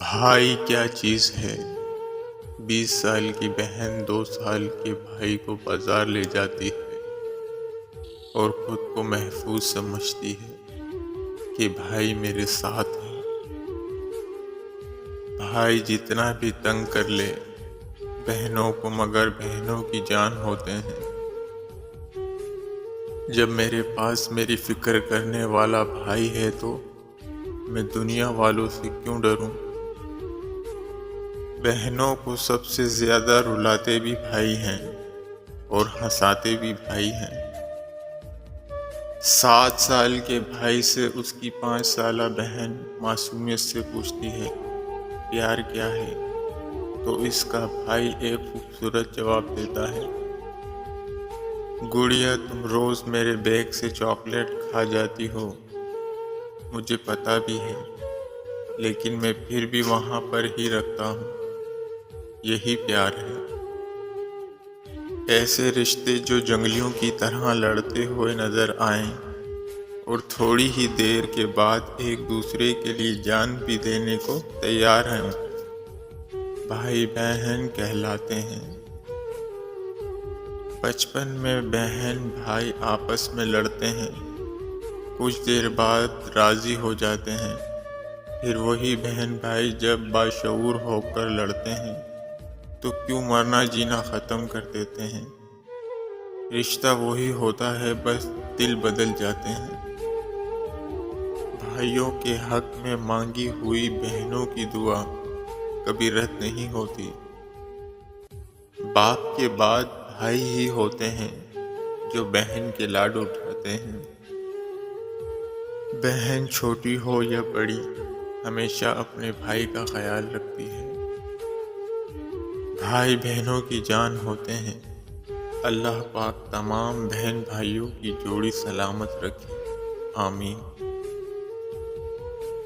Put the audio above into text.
भाई क्या चीज़ है। 20 साल की बहन 2 साल के भाई को बाजार ले जाती है और खुद को महफूज समझती है कि भाई मेरे साथ है। भाई जितना भी तंग कर ले बहनों को, मगर बहनों की जान होते हैं। जब मेरे पास मेरी फिक्र करने वाला भाई है तो मैं दुनिया वालों से क्यों डरूं। बहनों को सबसे ज्यादा रुलाते भी भाई हैं और हंसाते भी भाई हैं। 7 साल के भाई से उसकी 5 साला बहन मासूमियत से पूछती है, प्यार क्या है? तो इसका भाई एक खूबसूरत जवाब देता है, गुड़िया तुम रोज मेरे बैग से चॉकलेट खा जाती हो, मुझे पता भी है, लेकिन मैं फिर भी वहां पर ही रखता हूँ। यही प्यार है। ऐसे रिश्ते जो जंगलियों की तरह लड़ते हुए नजर आएं और थोड़ी ही देर के बाद एक दूसरे के लिए जान भी देने को तैयार हैं, भाई बहन कहलाते हैं। बचपन में बहन भाई आपस में लड़ते हैं, कुछ देर बाद राजी हो जाते हैं, फिर वही बहन भाई जब बाशऊर होकर लड़ते हैं तो क्यों मरना जीना ख़त्म कर देते हैं। रिश्ता वही होता है, बस दिल बदल जाते हैं। भाइयों के हक में मांगी हुई बहनों की दुआ कभी रद्द नहीं होती। बाप के बाद भाई ही होते हैं जो बहन के लाड उठाते हैं। बहन छोटी हो या बड़ी हमेशा अपने भाई का ख्याल रखती है। भाई बहनों की जान होते हैं। अल्लाह पाक तमाम बहन भाइयों की जोड़ी सलामत रखे। आमीन।